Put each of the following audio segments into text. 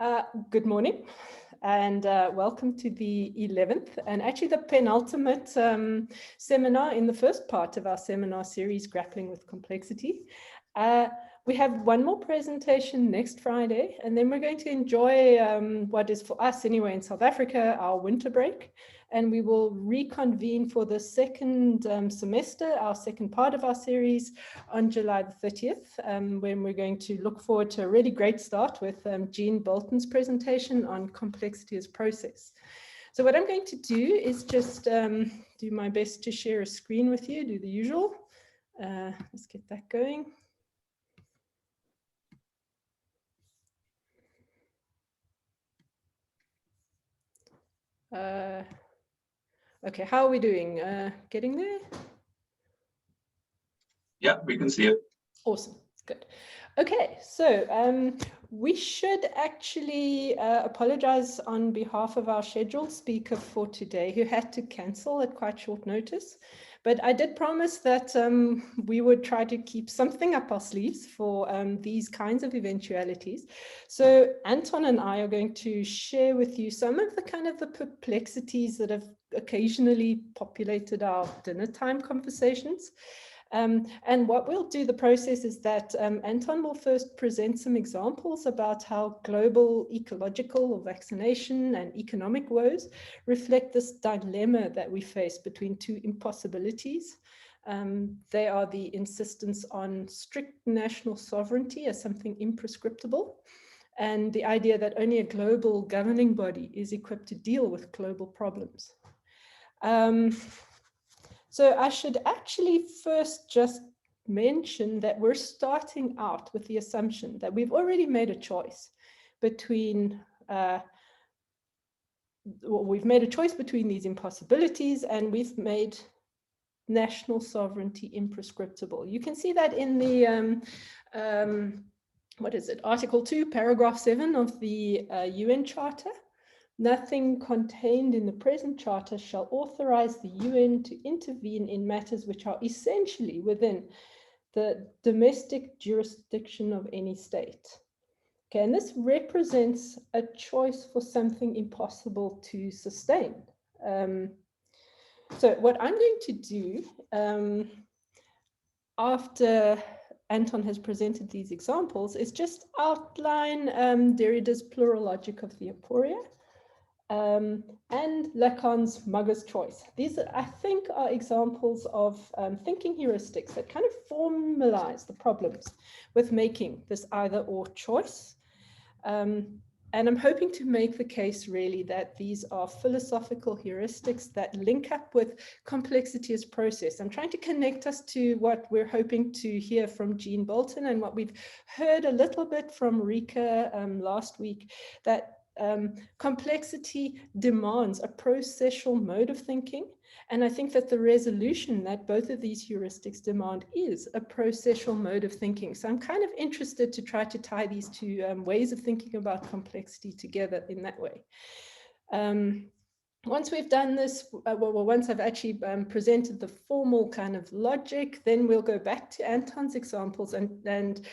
Good morning and welcome to the 11th and actually the penultimate seminar in the first part of our seminar series, Grappling with Complexity. We have one more presentation next Friday, and then we're going to enjoy what is for us anyway in South Africa, our winter break. And we will reconvene for the second semester, our second part of our series on July the 30th, when we're going to look forward to a really great start with Jean Bolton's presentation on complexity as process. So what I'm going to do is just do my best to share a screen with you, do the usual. Let's get that going. Okay, how are we doing? Getting there? Yeah, we can see it. Awesome, good. Okay, so we should actually apologize on behalf of our scheduled speaker for today, who had to cancel at quite short notice. But I did promise that we would try to keep something up our sleeves for these kinds of eventualities. So Anton and I are going to share with you some of the kind of the perplexities that have occasionally populated our dinner time conversations. And what we'll do, the process is that Anton will first present some examples about how global ecological or vaccination and economic woes reflect this dilemma that we face between two impossibilities. They are the insistence on strict national sovereignty as something imprescriptible, and the idea that only a global governing body is equipped to deal with global problems. So I should actually first just mention that we're starting out with the assumption that we've already made a choice between these impossibilities, and we've made national sovereignty imprescriptible. You can see that in the Article 2, paragraph 7 of the UN Charter. Nothing contained in the present charter shall authorize the UN to intervene in matters which are essentially within the domestic jurisdiction of any state. Okay, and this represents a choice for something impossible to sustain. So what I'm going to do after Anton has presented these examples is just outline Derrida's plural logic of the aporia. And Lacan's mugger's choice. These, I think, are examples of thinking heuristics that kind of formalize the problems with making this either-or choice. And I'm hoping to make the case, really, that these are philosophical heuristics that link up with complexity as process. I'm trying to connect us to what we're hoping to hear from Jean Bolton and what we've heard a little bit from Rika last week, that complexity demands a processual mode of thinking. And I think that the resolution that both of these heuristics demand is a processual mode of thinking. So I'm kind of interested to try to tie these two ways of thinking about complexity together in that way. Once we've done this, once I've actually presented the formal kind of logic, then we'll go back to Anton's examples, and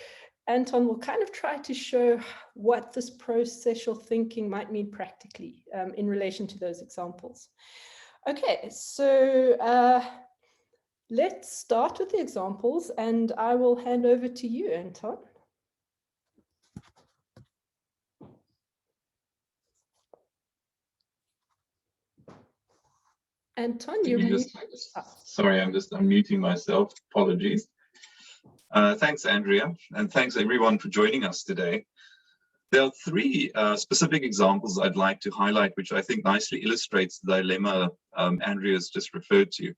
Anton will kind of try to show what this processual thinking might mean practically in relation to those examples. Okay, so let's start with the examples, and I will hand over to you, Anton. Anton, you're sorry, I'm just unmuting myself. Apologies. Thanks, Andrea, and thanks everyone for joining us today. There are three specific examples I'd like to highlight, which I think nicely illustrates the dilemma Andrea's just referred to,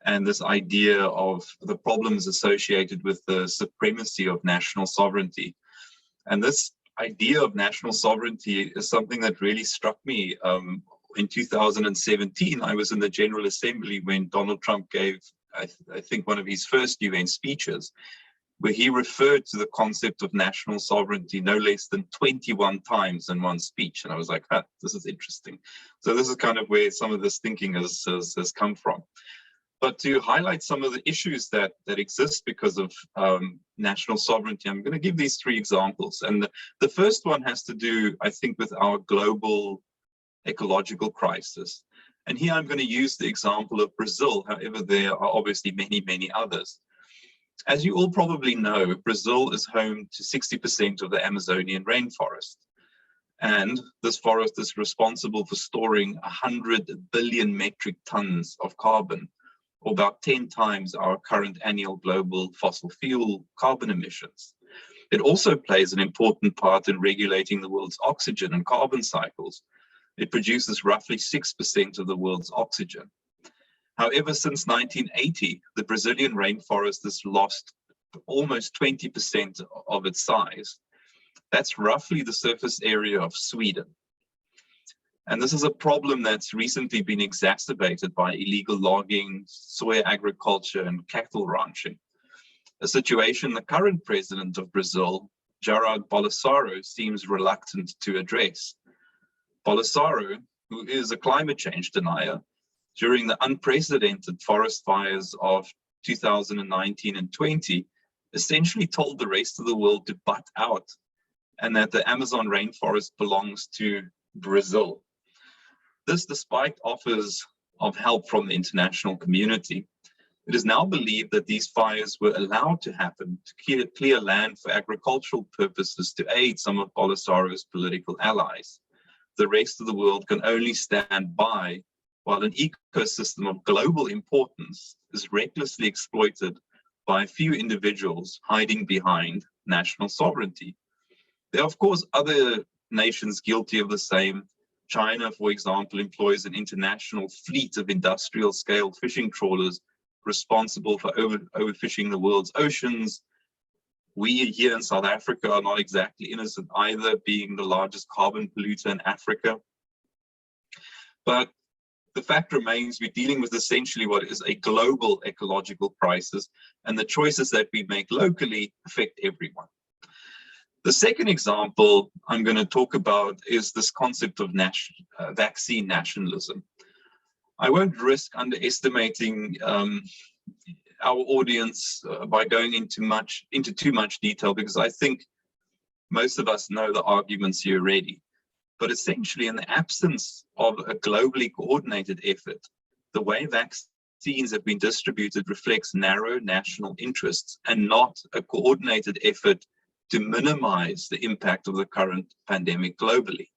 and this idea of the problems associated with the supremacy of national sovereignty. And this idea of national sovereignty is something that really struck me. In 2017, I was in the General Assembly when Donald Trump gave, I think, one of his first UN speeches, where he referred to the concept of national sovereignty no less than 21 times in one speech. And I was like, this is interesting. So this is kind of where some of this thinking has come from. But to highlight some of the issues that exist because of national sovereignty, I'm going to give these three examples. And the first one has to do, I think, with our global ecological crisis. And here I'm going to use the example of Brazil. However, there are obviously many, many others. As you all probably know, Brazil is home to 60% of the Amazonian rainforest. And this forest is responsible for storing 100 billion metric tons of carbon, or about 10 times our current annual global fossil fuel carbon emissions. It also plays an important part in regulating the world's oxygen and carbon cycles. It produces roughly 6% of the world's oxygen. However, since 1980, the Brazilian rainforest has lost almost 20% of its size. That's roughly the surface area of Sweden. And this is a problem that's recently been exacerbated by illegal logging, soy agriculture, and cattle ranching. A situation the current president of Brazil, Jair Bolsonaro, seems reluctant to address. Bolsonaro, who is a climate change denier, during the unprecedented forest fires of 2019 and 20, essentially told the rest of the world to butt out and that the Amazon rainforest belongs to Brazil. This despite offers of help from the international community. It is now believed that these fires were allowed to happen to clear land for agricultural purposes to aid some of Bolsonaro's political allies. The rest of the world can only stand by while an ecosystem of global importance is recklessly exploited by a few individuals hiding behind national sovereignty. There are, of course, other nations guilty of the same. China, for example, employs an international fleet of industrial-scale fishing trawlers responsible for overfishing the world's oceans. We here in South Africa are not exactly innocent either, being the largest carbon polluter in Africa. But the fact remains we're dealing with essentially what is a global ecological crisis, and the choices that we make locally affect everyone. The second example I'm going to talk about is this concept of vaccine nationalism. I won't risk underestimating our audience by going into too much detail, because I think most of us know the arguments here already. But essentially, in the absence of a globally coordinated effort, the way vaccines have been distributed reflects narrow national interests and not a coordinated effort to minimize the impact of the current pandemic globally.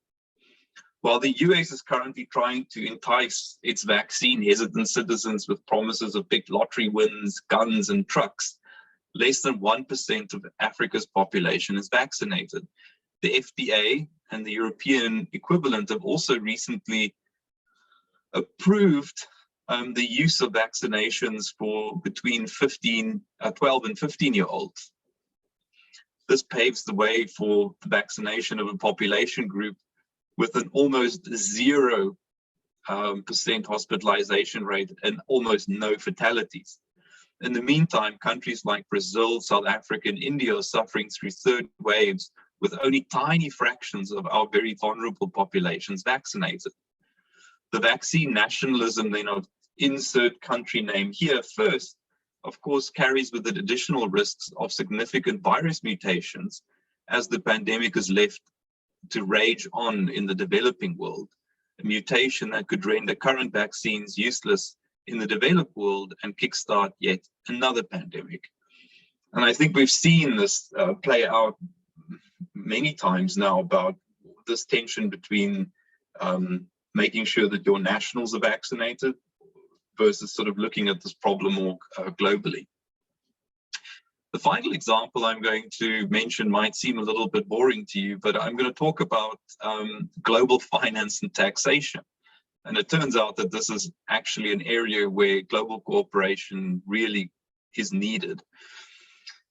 While the US is currently trying to entice its vaccine-hesitant citizens with promises of big lottery wins, guns, and trucks, less than 1% of Africa's population is vaccinated. The FDA and the European equivalent have also recently approved the use of vaccinations for between 12 and 15-year-olds. This paves the way for the vaccination of a population group with an almost 0% hospitalization rate and almost no fatalities. In the meantime, countries like Brazil, South Africa, and India are suffering through third waves with only tiny fractions of our very vulnerable populations vaccinated. The vaccine nationalism, then, of insert country name here first, of course, carries with it additional risks of significant virus mutations as the pandemic is left to rage on in the developing world, a mutation that could render current vaccines useless in the developed world and kickstart yet another pandemic. And I think we've seen this play out many times now about this tension between making sure that your nationals are vaccinated versus sort of looking at this problem more globally. The final example I'm going to mention might seem a little bit boring to you, but I'm going to talk about global finance and taxation. And it turns out that this is actually an area where global cooperation really is needed.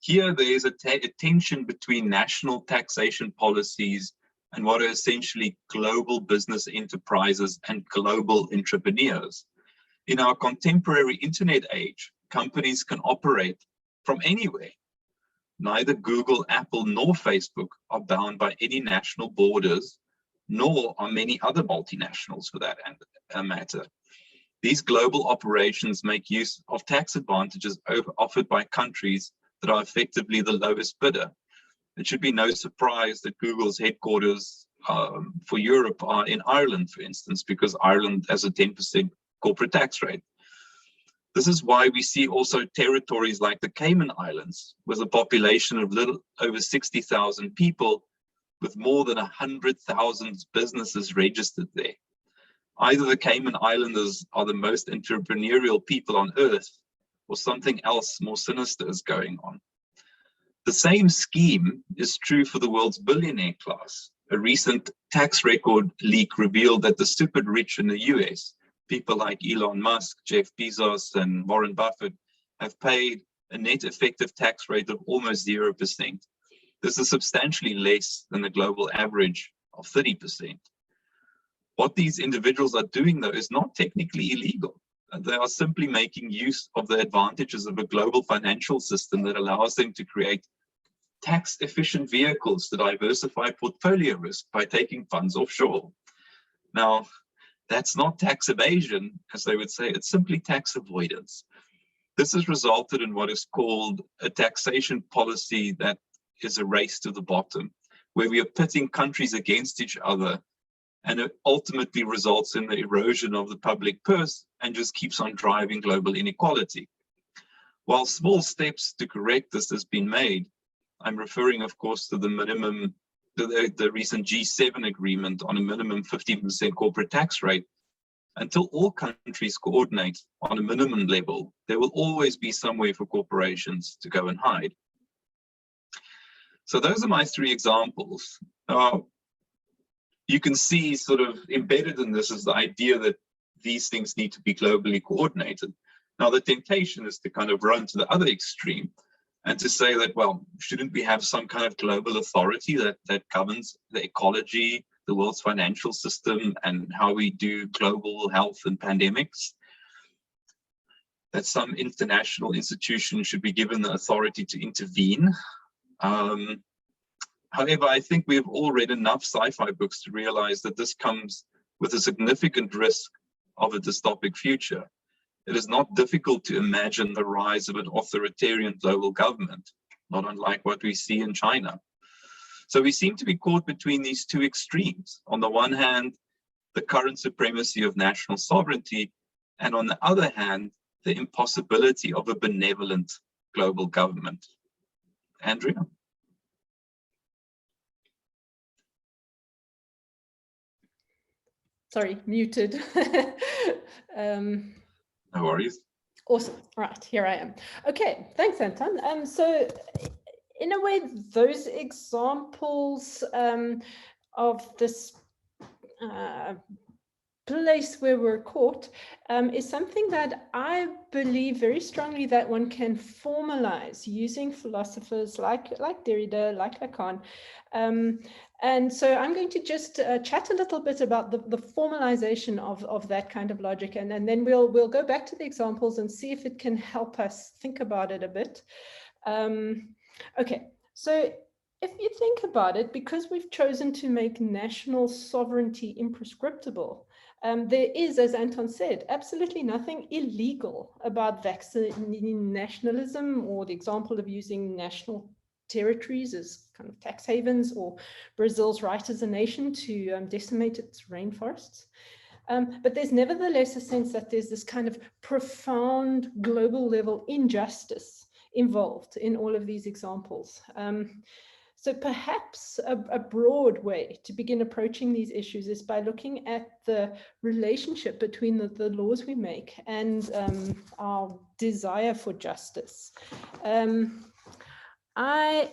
Here, there is a tension between national taxation policies and what are essentially global business enterprises and global entrepreneurs. In our contemporary internet age, companies can operate from anywhere. Neither Google, Apple, nor Facebook are bound by any national borders, nor are many other multinationals for that matter. These global operations make use of tax advantages offered by countries that are effectively the lowest bidder. It should be no surprise that Google's headquarters for Europe are in Ireland, for instance, because Ireland has a 10% corporate tax rate. This is why we see also territories like the Cayman Islands, with a population of little over 60,000 people, with more than 100,000 businesses registered there. Either the Cayman Islanders are the most entrepreneurial people on earth, or something else more sinister is going on. The same scheme is true for the world's billionaire class. A recent tax record leak revealed that the super rich in the US, people like Elon Musk, Jeff Bezos, and Warren Buffett, have paid a net effective tax rate of almost 0%. This is substantially less than the global average of 30%. What these individuals are doing, though, is not technically illegal. They are simply making use of the advantages of a global financial system that allows them to create tax-efficient vehicles to diversify portfolio risk by taking funds offshore. Now, that's not tax evasion, as they would say, it's simply tax avoidance. This has resulted in what is called a taxation policy that is a race to the bottom, where we are pitting countries against each other, and it ultimately results in the erosion of the public purse and just keeps on driving global inequality. While small steps to correct this has been made, I'm referring, of course, to the minimum, the recent G7 agreement on a minimum 15% corporate tax rate. Until all countries coordinate on a minimum level, there will always be somewhere for corporations to go and hide. So those are my three examples. You can see sort of embedded in this is the idea that these things need to be globally coordinated. Now, the temptation is to kind of run to the other extreme and to say that, well, shouldn't we have some kind of global authority that governs the ecology, the world's financial system, and how we do global health and pandemics? That some international institution should be given the authority to intervene. However, I think we've all read enough sci-fi books to realize that this comes with a significant risk of a dystopic future. It is not difficult to imagine the rise of an authoritarian global government, not unlike what we see in China. So we seem to be caught between these two extremes. On the one hand, the current supremacy of national sovereignty, and on the other hand, the impossibility of a benevolent global government. Andrea? Sorry, muted. No worries. Awesome. Right, here I am. Okay, thanks, Anton. So in a way, those examples of this place where we're caught is something that I believe very strongly that one can formalize using philosophers like Derrida, like Lacan. And so I'm going to just chat a little bit about the formalization of that kind of logic, and then we'll go back to the examples and see if it can help us think about it a bit. Okay, so if you think about it, because we've chosen to make national sovereignty imprescriptible, there is, as Anton said, absolutely nothing illegal about vaccinating nationalism, or the example of using national territories as kind of tax havens, or Brazil's right as a nation to decimate its rainforests. But there's nevertheless a sense that there's this kind of profound global level injustice involved in all of these examples. So perhaps a broad way to begin approaching these issues is by looking at the relationship between the laws we make and our desire for justice. I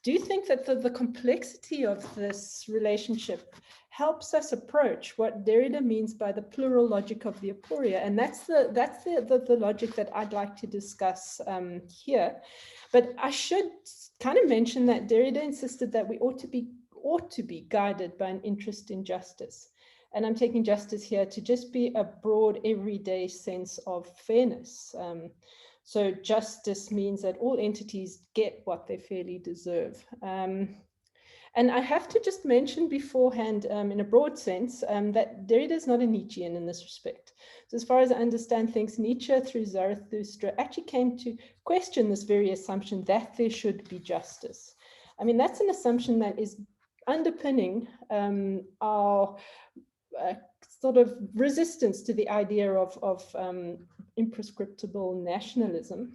do think that the complexity of this relationship helps us approach what Derrida means by the plural logic of the aporia, and that's the logic that I'd like to discuss here. But I should kind of mention that Derrida insisted that we ought to be guided by an interest in justice, and I'm taking justice here to just be a broad, everyday sense of fairness. So justice means that all entities get what they fairly deserve. And I have to just mention beforehand, in a broad sense, that Derrida is not a Nietzschean in this respect. So as far as I understand things, Nietzsche through Zarathustra actually came to question this very assumption that there should be justice. I mean, that's an assumption that is underpinning our sort of resistance to the idea of imprescriptible nationalism.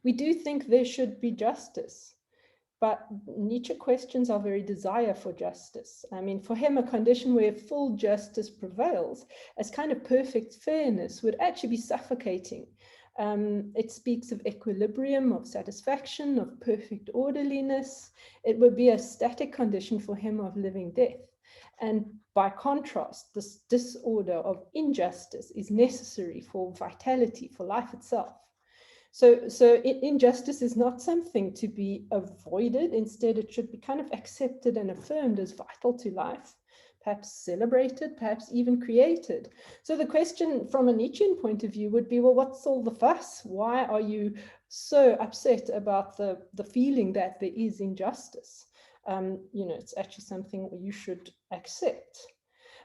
We do think there should be justice. But Nietzsche questions our very desire for justice. I mean, for him, a condition where full justice prevails as kind of perfect fairness would actually be suffocating. It speaks of equilibrium, of satisfaction, of perfect orderliness. It would be a static condition for him of living death. And by contrast, this disorder of injustice is necessary for vitality, for life itself. So injustice is not something to be avoided. Instead, it should be kind of accepted and affirmed as vital to life, perhaps celebrated, perhaps even created. So the question from a Nietzschean point of view would be, well, what's all the fuss? Why are you so upset about the feeling that there is injustice? It's actually something you should accept.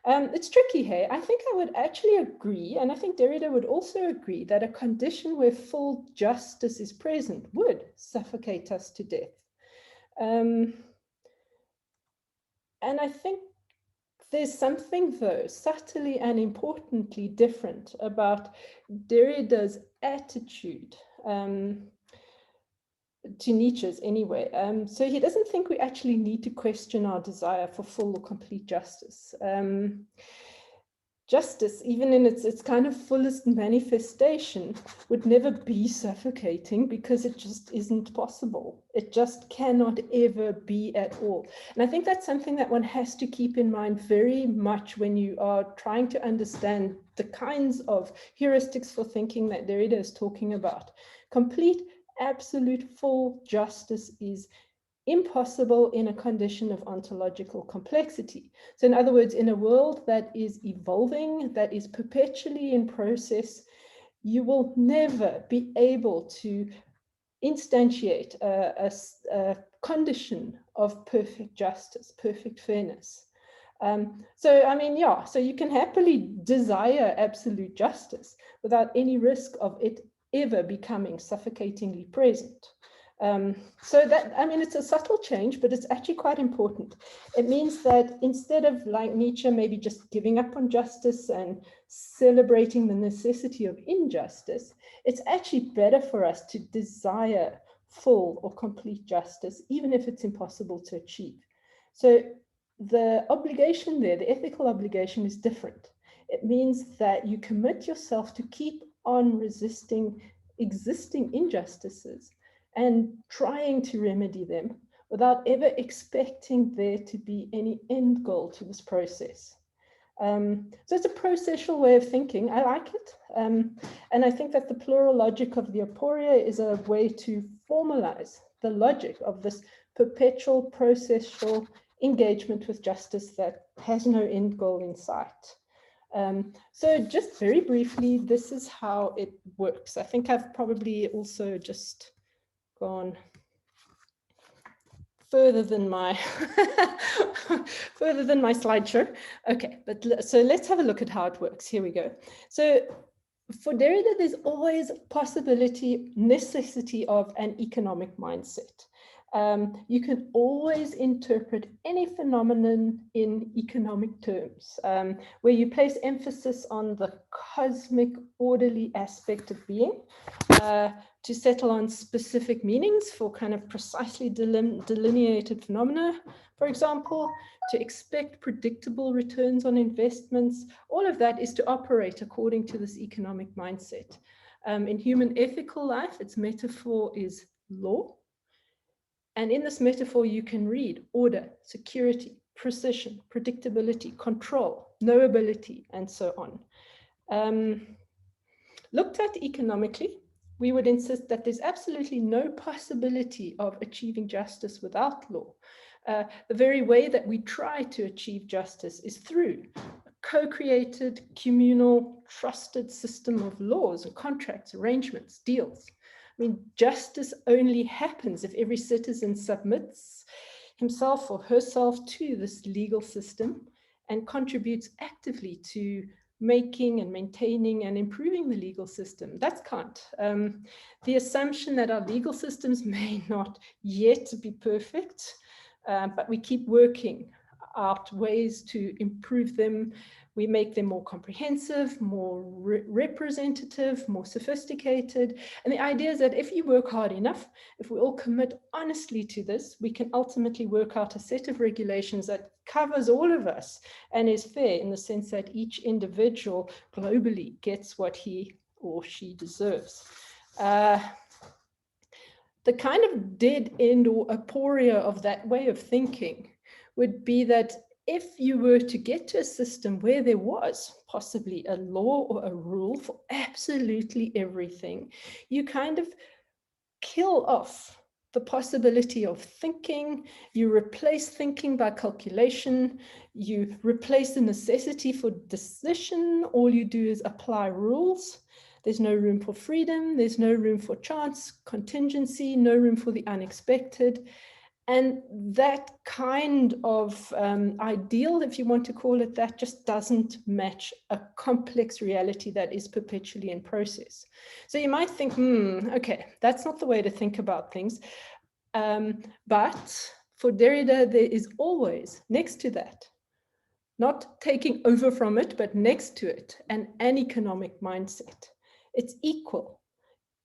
It's tricky here. I think I would actually agree, and I think Derrida would also agree, that a condition where full justice is present would suffocate us to death. And I think there's something, though, subtly and importantly different about Derrida's attitude to Nietzsche's anyway. So he doesn't think we actually need to question our desire for full or complete justice. Justice, even in its kind of fullest manifestation, would never be suffocating because it just isn't possible. It just cannot ever be at all. And I think that's something that one has to keep in mind very much when you are trying to understand the kinds of heuristics for thinking that Derrida is talking about. Complete, absolute, full justice is impossible in a condition of ontological complexity. So in other words, in a world that is evolving, that is perpetually in process, you will never be able to instantiate a condition of perfect justice, perfect fairness. So you can happily desire absolute justice without any risk of it ever becoming suffocatingly present. It's a subtle change, but it's actually quite important. It means that instead of, like Nietzsche, maybe just giving up on justice and celebrating the necessity of injustice, it's actually better for us to desire full or complete justice, even if it's impossible to achieve. So the obligation there, the ethical obligation, is different. It means that you commit yourself to keep on resisting existing injustices and trying to remedy them without ever expecting there to be any end goal to this process. So it's a processual way of thinking. I like it. And I think that the plural logic of the aporia is a way to formalize the logic of this perpetual processual engagement with justice that has no end goal in sight. So just very briefly, this is how it works. I think I've probably also just gone further than my slideshow. Okay, so let's have a look at how it works. Here we go. So for Derrida, there's always possibility, necessity of an economic mindset. You can always interpret any phenomenon in economic terms, where you place emphasis on the cosmic, orderly aspect of being, to settle on specific meanings for kind of precisely delineated phenomena, for example, to expect predictable returns on investments. All of that is to operate according to this economic mindset. In human ethical life, its metaphor is law. And in this metaphor, you can read order, security, precision, predictability, control, knowability, and so on. Looked at economically, we would insist that there's absolutely no possibility of achieving justice without law. The very way that we try to achieve justice is through a co-created, communal, trusted system of laws and contracts, arrangements, deals. I mean, justice only happens if every citizen submits himself or herself to this legal system and contributes actively to making and maintaining and improving the legal system. That's Kant. The assumption that our legal systems may not yet be perfect, but we keep working out ways to improve them. We make them more comprehensive, more representative, more sophisticated. And the idea is that if you work hard enough, if we all commit honestly to this, we can ultimately work out a set of regulations that covers all of us and is fair in the sense that each individual globally gets what he or she deserves. The kind of dead end or aporia of that way of thinking would be that if you were to get to a system where there was possibly a law or a rule for absolutely everything, you kind of kill off the possibility of thinking, you replace thinking by calculation, you replace the necessity for decision, all you do is apply rules. There's no room for freedom, there's no room for chance, contingency, no room for the unexpected. And that kind of ideal, if you want to call it that, just doesn't match a complex reality that is perpetually in process. So you might think, okay, that's not the way to think about things. But for Derrida, there is always next to that, not taking over from it, but next to it, an economic mindset. It's equal.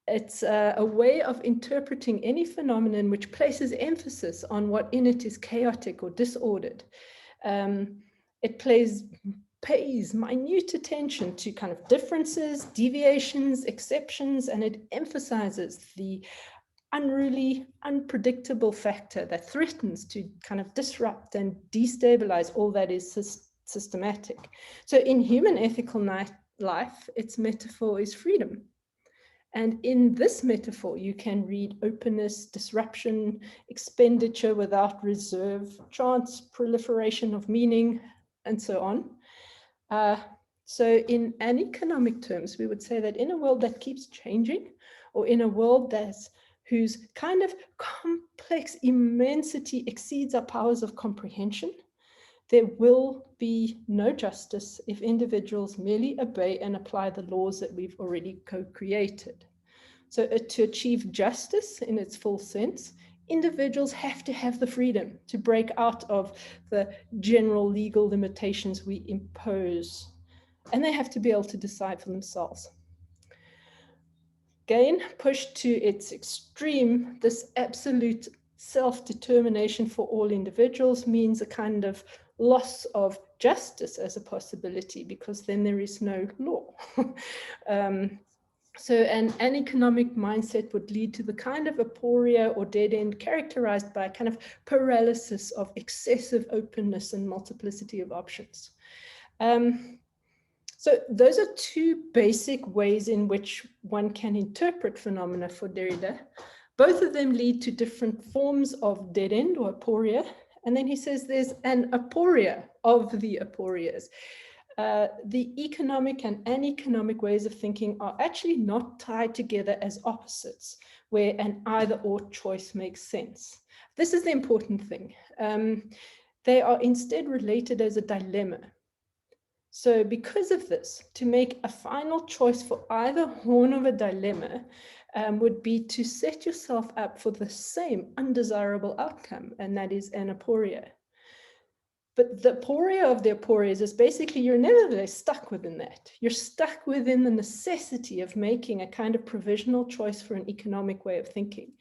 It's a way of interpreting any phenomenon which places emphasis on what in it is chaotic or disordered. It pays minute attention to kind of differences, deviations, exceptions, and it emphasizes the unruly, unpredictable factor that threatens to kind of disrupt and destabilize all that is systematic. So in human ethical life, its metaphor is freedom. And in this metaphor, you can read openness, disruption, expenditure without reserve, chance, proliferation of meaning, and so on. So in economic terms, we would say that in a world that keeps changing, or in a world whose kind of complex immensity exceeds our powers of comprehension, there will be no justice if individuals merely obey and apply the laws that we've already co-created. So to achieve justice in its full sense, individuals have to have the freedom to break out of the general legal limitations we impose, and they have to be able to decide for themselves. Again, pushed to its extreme, this absolute self-determination for all individuals means a kind of loss of justice as a possibility, because then there is no law. So an economic mindset would lead to the kind of aporia or dead end characterized by a kind of paralysis of excessive openness and multiplicity of options. So those are two basic ways in which one can interpret phenomena for Derrida. Both of them lead to different forms of dead end or aporia. And then he says there's an aporia of the aporias. The economic and uneconomic ways of thinking are actually not tied together as opposites, where an either or choice makes sense. This is the important thing. They are instead related as a dilemma. So because of this, to make a final choice for either horn of a dilemma would be to set yourself up for the same undesirable outcome, and that is an aporia. But the aporia of the aporias is basically you're nevertheless stuck within that. You're stuck within the necessity of making a kind of provisional choice for an economic way of thinking.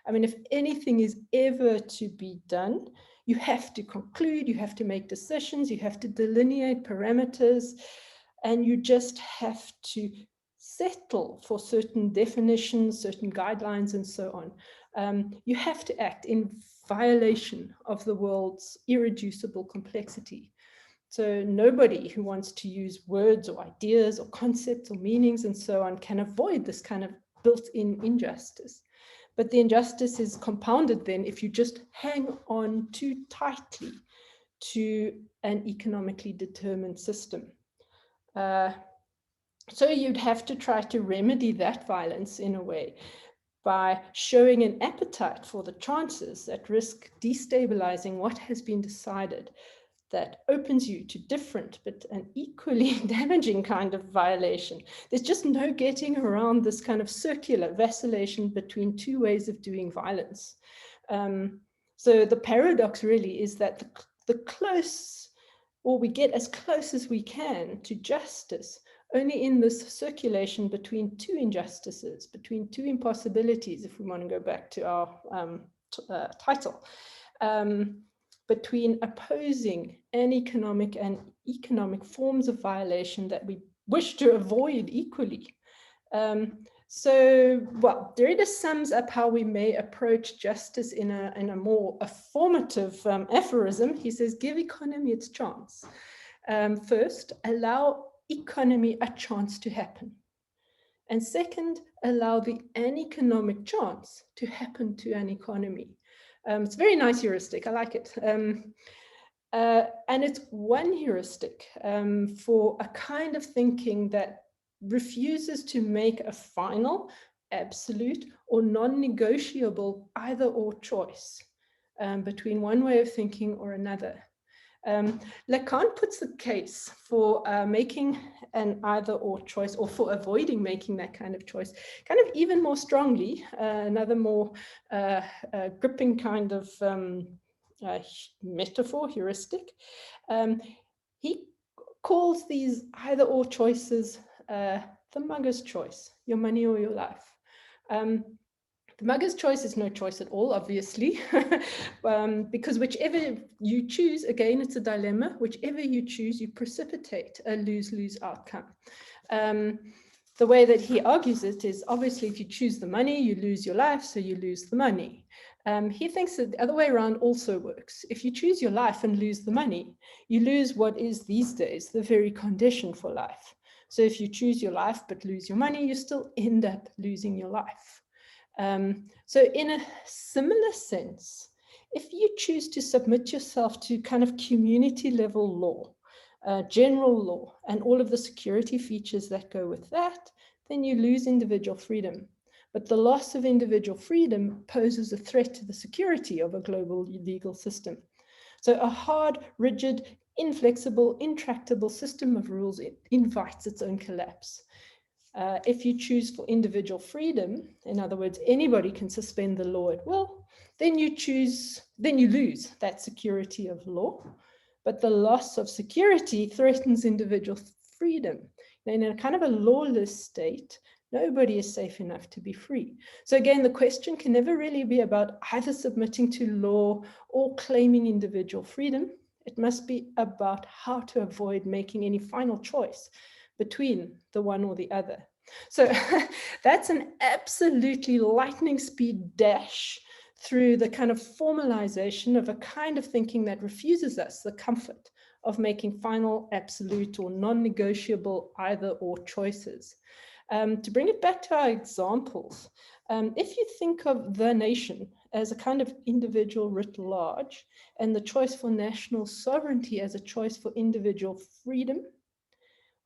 I mean, if anything is ever to be done, you have to conclude, you have to make decisions, you have to delineate parameters, and you just have to settle for certain definitions, certain guidelines, and so on. You have to act in violation of the world's irreducible complexity. So nobody who wants to use words or ideas or concepts or meanings and so on can avoid this kind of built-in injustice. But the injustice is compounded then if you just hang on too tightly to an economically determined system. So you'd have to try to remedy that violence in a way. by showing an appetite for the chances that risk destabilizing what has been decided, that opens you to different but an equally damaging kind of violation. There's just no getting around this kind of circular vacillation between two ways of doing violence. So the paradox really is that the close, or we get as close as we can to justice, only in this circulation between two injustices, between two impossibilities, if we want to go back to our title, between opposing aneconomic and economic forms of violation that we wish to avoid equally. So, well, Derrida sums up how we may approach justice in a more affirmative aphorism. He says, give economy its chance. First, allow economy a chance to happen. And second, allow the aneconomic chance to happen to an economy. It's a very nice heuristic. I like it. And it's one heuristic for a kind of thinking that refuses to make a final, absolute, or non-negotiable either or choice between one way of thinking or another. Lacan puts the case for making an either or choice, or for avoiding making that kind of choice, kind of even more strongly, another more gripping kind of metaphor, heuristic. He calls these either or choices the mugger's choice, your money or your life. The mugger's choice is no choice at all, obviously, because whichever you choose, again, it's a dilemma. Whichever you choose, you precipitate a lose-lose outcome. The way that he argues it is, obviously, if you choose the money, you lose your life, so you lose the money. He thinks that the other way around also works. If you choose your life and lose the money, you lose what is these days the very condition for life. So if you choose your life but lose your money, you still end up losing your life. So in a similar sense, if you choose to submit yourself to kind of community level law, general law, and all of the security features that go with that, then you lose individual freedom. But the loss of individual freedom poses a threat to the security of a global legal system. So a hard, rigid, inflexible, intractable system of rules, it invites its own collapse. If you choose for individual freedom, in other words, anybody can suspend the law at will, then you lose that security of law. But the loss of security threatens individual freedom. In a kind of a lawless state, nobody is safe enough to be free. So again, the question can never really be about either submitting to law or claiming individual freedom. It must be about how to avoid making any final choice between the one or the other. So that's an absolutely lightning speed dash through the kind of formalization of a kind of thinking that refuses us the comfort of making final, absolute, or non-negotiable either or choices. To bring it back to our examples, if you think of the nation as a kind of individual writ large, and the choice for national sovereignty as a choice for individual freedom,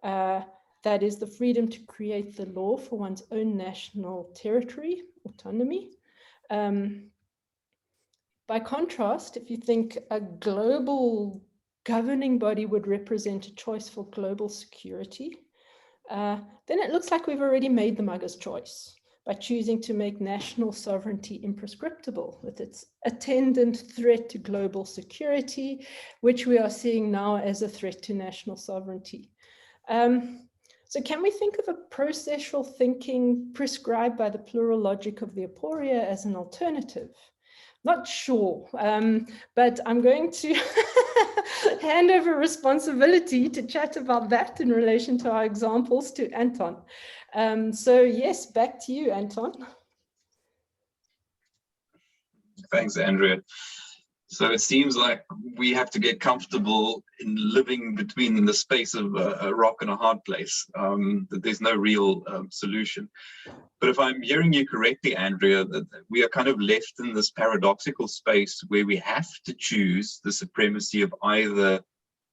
that is the freedom to create the law for one's own national territory, autonomy. By contrast, if you think a global governing body would represent a choice for global security, then it looks like we've already made the mugger's choice by choosing to make national sovereignty imprescriptible with its attendant threat to global security, which we are seeing now as a threat to national sovereignty. So can we think of a processual thinking prescribed by the plural logic of the aporia as an alternative? Not sure, but I'm going to hand over responsibility to chat about that in relation to our examples to Anton. So yes, back to you, Anton. Thanks, Andrea. So it seems like we have to get comfortable in living between the space of a rock and a hard place, that there's no real solution. But if I'm hearing you correctly, Andrea, that we are kind of left in this paradoxical space where we have to choose the supremacy of either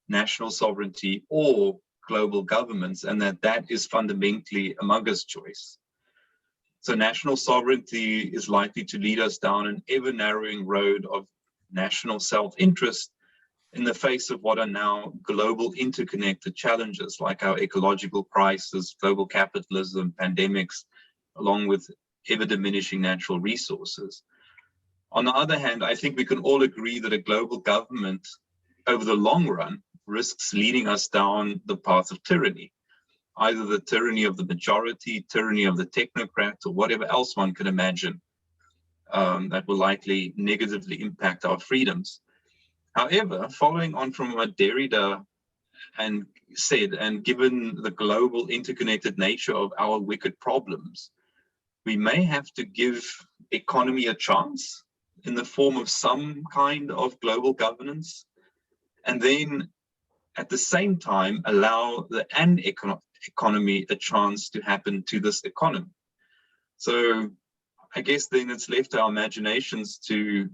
national sovereignty or global governments, and that is fundamentally a mugger's choice. So national sovereignty is likely to lead us down an ever narrowing road of national self-interest in the face of what are now global interconnected challenges like our ecological crisis, global capitalism, pandemics, along with ever diminishing natural resources. On the other hand, I think we can all agree that a global government over the long run risks leading us down the path of tyranny, either the tyranny of the majority, tyranny of the technocrat, or whatever else one can imagine that will likely negatively impact our freedoms. However, following on from what Derrida said, and given the global interconnected nature of our wicked problems, we may have to give economy a chance in the form of some kind of global governance, and then at the same time allow the economy a chance to happen to this economy. So I guess then it's left to our imaginations to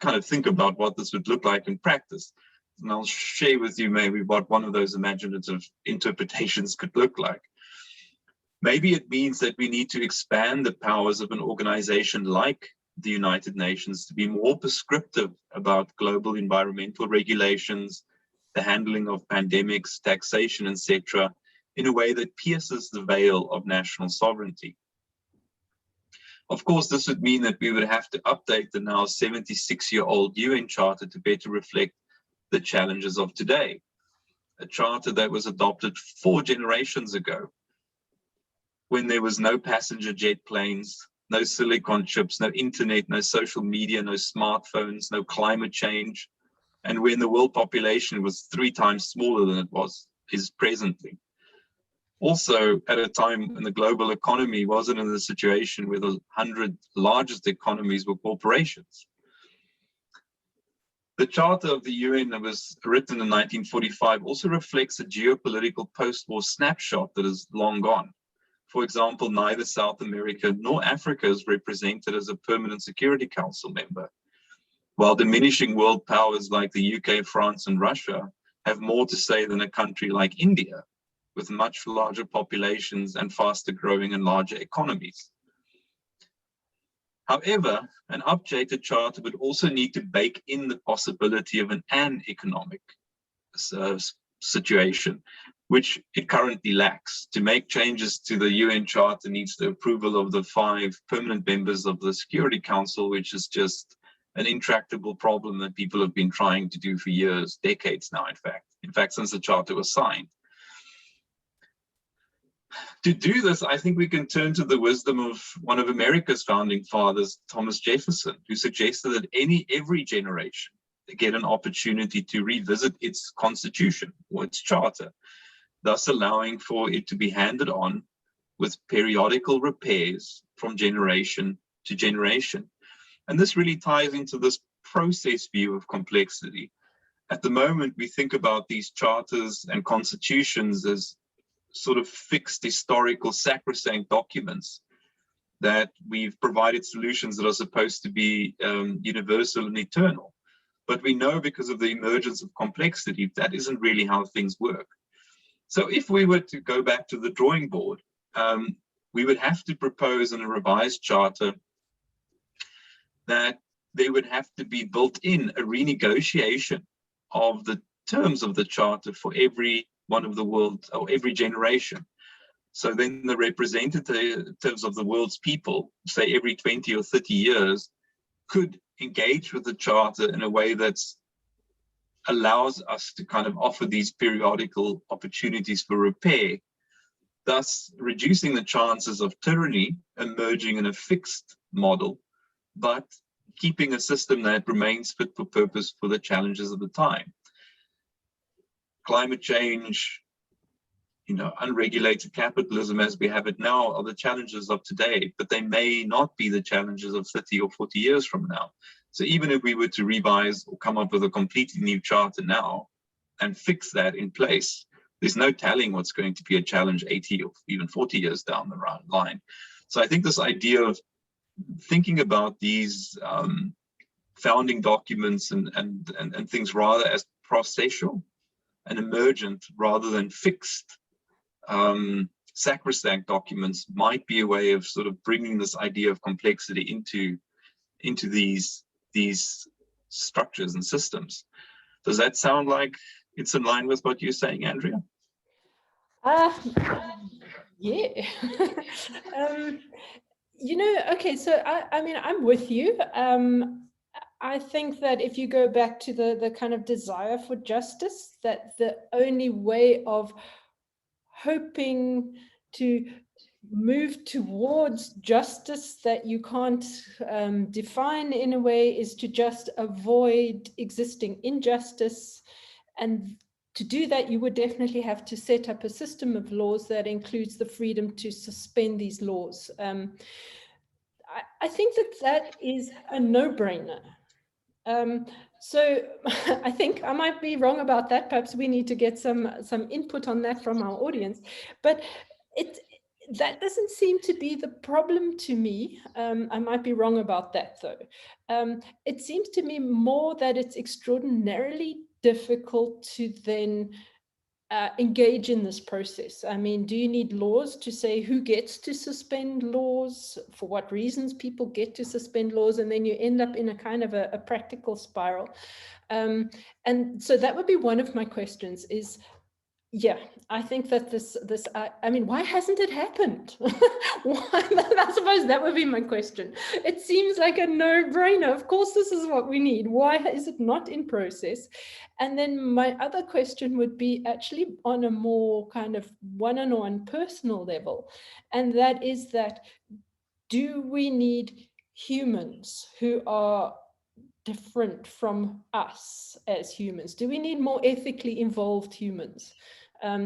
kind of think about what this would look like in practice. And I'll share with you maybe what one of those imaginative interpretations could look like. Maybe it means that we need to expand the powers of an organization like the United Nations to be more prescriptive about global environmental regulations, the handling of pandemics, taxation, etc., in a way that pierces the veil of national sovereignty. Of course, this would mean that we would have to update the now 76-year-old UN Charter to better reflect the challenges of today. A charter that was adopted 4 generations ago, when there was no passenger jet planes, no silicon chips, no internet, no social media, no smartphones, no climate change, and when the world population was 3 times smaller than it is presently. Also, at a time when the global economy wasn't in the situation where the 100 largest economies were corporations. The Charter of the UN that was written in 1945 also reflects a geopolitical post-war snapshot that is long gone. For example, neither South America nor Africa is represented as a permanent Security Council member, while diminishing world powers like the UK, France, and Russia have more to say than a country like India, with much larger populations and faster growing and larger economies. However, an updated charter would also need to bake in the possibility of an economic situation, which it currently lacks. To make changes to the UN Charter needs the approval of the 5 permanent members of the Security Council, which is just an intractable problem that people have been trying to do for years, decades now, in fact, since the Charter was signed. To do this, I think we can turn to the wisdom of one of America's founding fathers, Thomas Jefferson, who suggested that every generation get an opportunity to revisit its constitution or its charter, thus allowing for it to be handed on with periodical repairs from generation to generation. And this really ties into this process view of complexity. At the moment, we think about these charters and constitutions as sort of fixed historical sacrosanct documents that we've provided solutions that are supposed to be universal and eternal. But we know because of the emergence of complexity, that isn't really how things work. So if we were to go back to the drawing board, we would have to propose in a revised charter that there would have to be built in a renegotiation of the terms of the charter for every one of the world, or every generation. So then the representatives of the world's people, say every 20 or 30 years, could engage with the charter in a way that allows us to kind of offer these periodical opportunities for repair, thus reducing the chances of tyranny emerging in a fixed model, but keeping a system that remains fit for purpose for the challenges of the time. Climate change, unregulated capitalism as we have it now are the challenges of today, but they may not be the challenges of 30 or 40 years from now. So even if we were to revise or come up with a completely new charter now and fix that in place, there's no telling what's going to be a challenge 80 or even 40 years down the line. So I think this idea of thinking about these founding documents and things rather as processual and emergent rather than fixed sacrosanct documents might be a way of sort of bringing this idea of complexity into these structures and systems. Does that sound like it's in line with what you're saying, Andrea? Yeah. Okay, so I mean, I'm with you. I think that if you go back to the kind of desire for justice, that the only way of hoping to move towards justice that you can't define in a way is to just avoid existing injustice. And to do that, you would definitely have to set up a system of laws that includes the freedom to suspend these laws. I think that is a no-brainer. So I think I might be wrong about that. Perhaps we need to get some input on that from our audience. But that doesn't seem to be the problem to me. I might be wrong about that, though. It seems to me more that it's extraordinarily difficult to then engage in this process. I mean, do you need laws to say who gets to suspend laws, for what reasons people get to suspend laws, and then you end up in a kind of a practical spiral. And so that would be one of my questions is, yeah, I think that I mean, why hasn't it happened? I suppose that would be my question. It seems like a no-brainer. Of course, this is what we need. Why is it not in process? And then my other question would be actually on a more kind of one-on-one personal level. And that is that, do we need humans who are different from us as humans? Do we need more ethically involved humans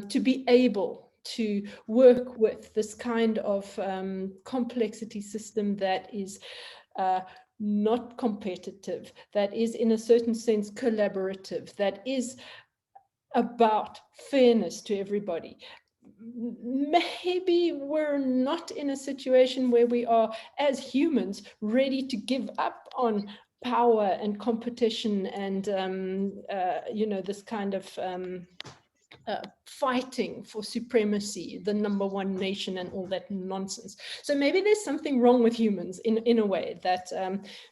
to be able to work with this kind of complexity system that is not competitive, that is in a certain sense collaborative, that is about fairness to everybody? Maybe we're not in a situation where we are, as humans, ready to give up on power and competition and this kind of fighting for supremacy, the #1 nation and all that nonsense. So maybe there's something wrong with humans in a way, that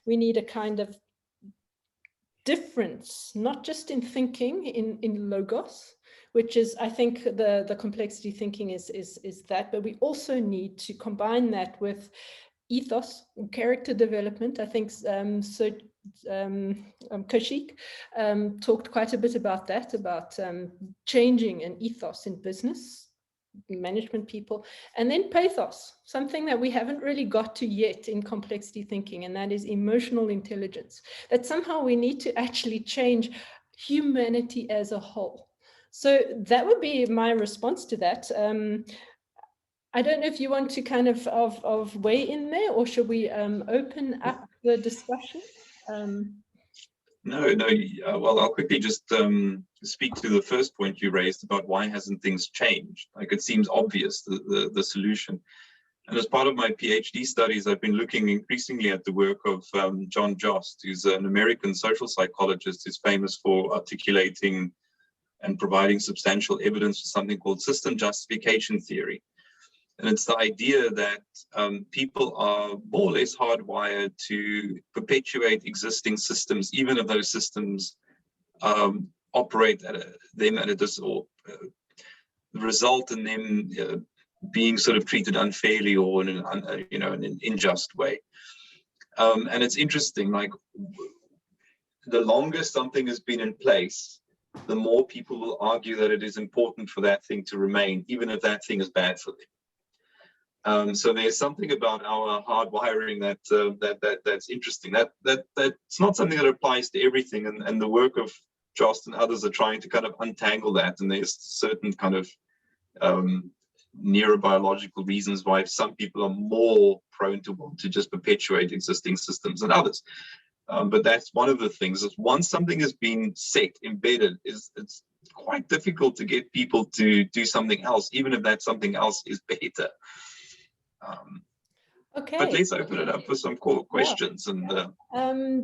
we need a kind of difference, not just in thinking, in logos, which is, I think, the complexity thinking is that, but we also need to combine that with ethos, character development. I think Kaushik talked quite a bit about that, about changing an ethos in business, management people, and then pathos, something that we haven't really got to yet in complexity thinking, and that is emotional intelligence, that somehow we need to actually change humanity as a whole. So that would be my response to that. I don't know if you want to kind of weigh in there, or should we open up the discussion? No. Well, I'll quickly just speak to the first point you raised about why hasn't things changed. Like, it seems obvious, the solution. And as part of my PhD studies, I've been looking increasingly at the work of John Jost, who's an American social psychologist who's famous for articulating and providing substantial evidence for something called system justification theory. And it's the idea that people are more or less hardwired to perpetuate existing systems, even if those systems operate result in them being sort of treated unfairly or in an unjust way. And it's interesting, like, the longer something has been in place, the more people will argue that it is important for that thing to remain, even if that thing is bad for them. So there's something about our hardwiring that's interesting. That's not something that applies to everything, and the work of Jost and others are trying to kind of untangle that. And there's certain kind of neurobiological reasons why some people are more prone to want to just perpetuate existing systems than others. But that's one of the things. Is once something has been set, embedded, it's quite difficult to get people to do something else, even if that something else is better. But Okay. let's open it up for some Yeah. questions and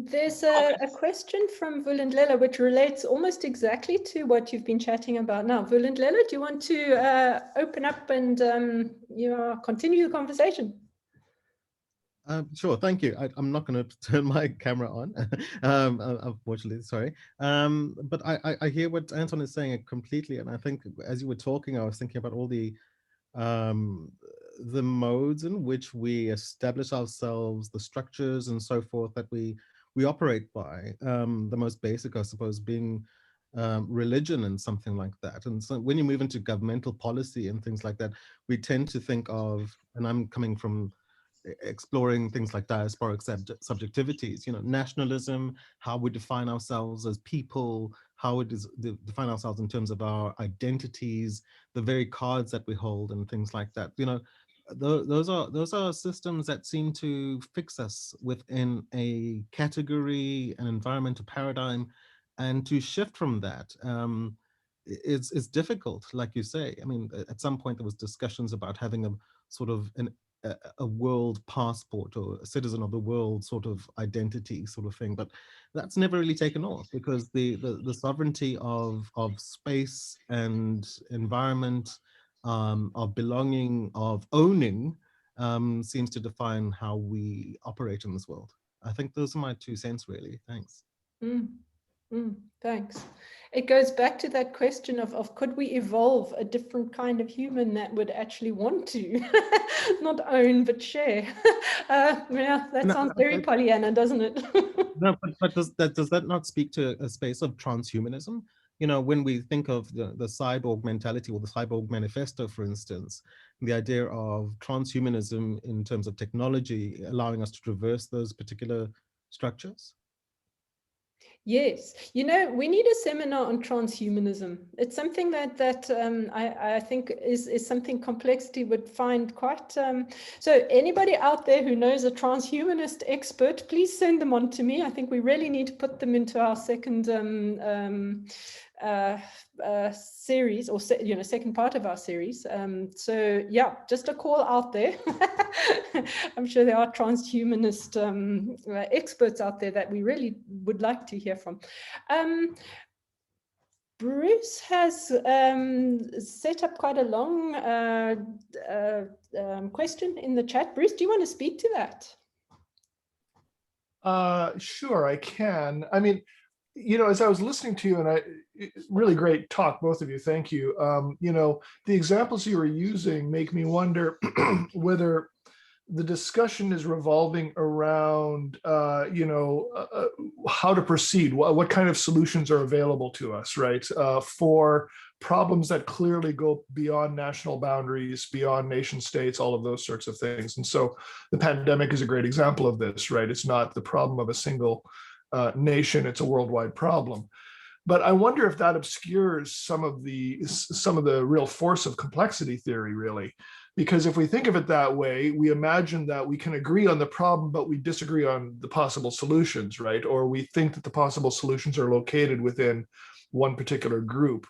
There's a question from Vulindlela which relates almost exactly to what you've been chatting about now. Vulindlela, do you want to open up and continue the conversation? Sure, thank you. I'm not going to turn my camera on, unfortunately, sorry. But I hear what Anton is saying completely, and I think as you were talking, I was thinking about all the modes in which we establish ourselves, the structures and so forth that we operate by. The most basic, I suppose, being religion and something like that. And so when you move into governmental policy and things like that, we tend to think of, and I'm coming from exploring things like diasporic subjectivities, nationalism, how we define ourselves as people, how it is define ourselves in terms of our identities, the very cards that we hold and things like that. Those are systems that seem to fix us within a category, an environmental paradigm, and to shift from that it's difficult, like you say. I mean, at some point there was discussions about having a sort of a world passport or a citizen of the world sort of identity sort of thing, but that's never really taken off because the sovereignty of space and environment, of belonging, of owning, seems to define how we operate in this world. I think those are my 2 cents, really. Thanks. Thanks. It goes back to that question of could we evolve a different kind of human that would actually want to not own but share? Yeah, that sounds very Pollyanna, doesn't it? No, but does that not speak to a space of transhumanism? When we think of the cyborg mentality or the cyborg manifesto, for instance, the idea of transhumanism in terms of technology allowing us to traverse those particular structures? Yes, we need a seminar on transhumanism. It's something that I think is something Complexity would find quite. So anybody out there who knows a transhumanist expert, please send them on to me. I think we really need to put them into our second series, or second part of our series. So yeah, just a call out there. I'm sure there are transhumanist experts out there that we really would like to hear from. Bruce has set up quite a long question in the chat. Bruce, do you want to speak to that? Sure, I can. I mean, as I was listening to you, and really great talk, both of you, thank you. The examples you were using make me wonder whether the discussion is revolving around, how to proceed, what kind of solutions are available to us, right? For problems that clearly go beyond national boundaries, beyond nation states, all of those sorts of things. And so the pandemic is a great example of this, right? It's not the problem of a single nation, it's a worldwide problem. But I wonder if that obscures some of the real force of complexity theory, really. Because if we think of it that way, we imagine that we can agree on the problem, but we disagree on the possible solutions, right? Or we think that the possible solutions are located within one particular group.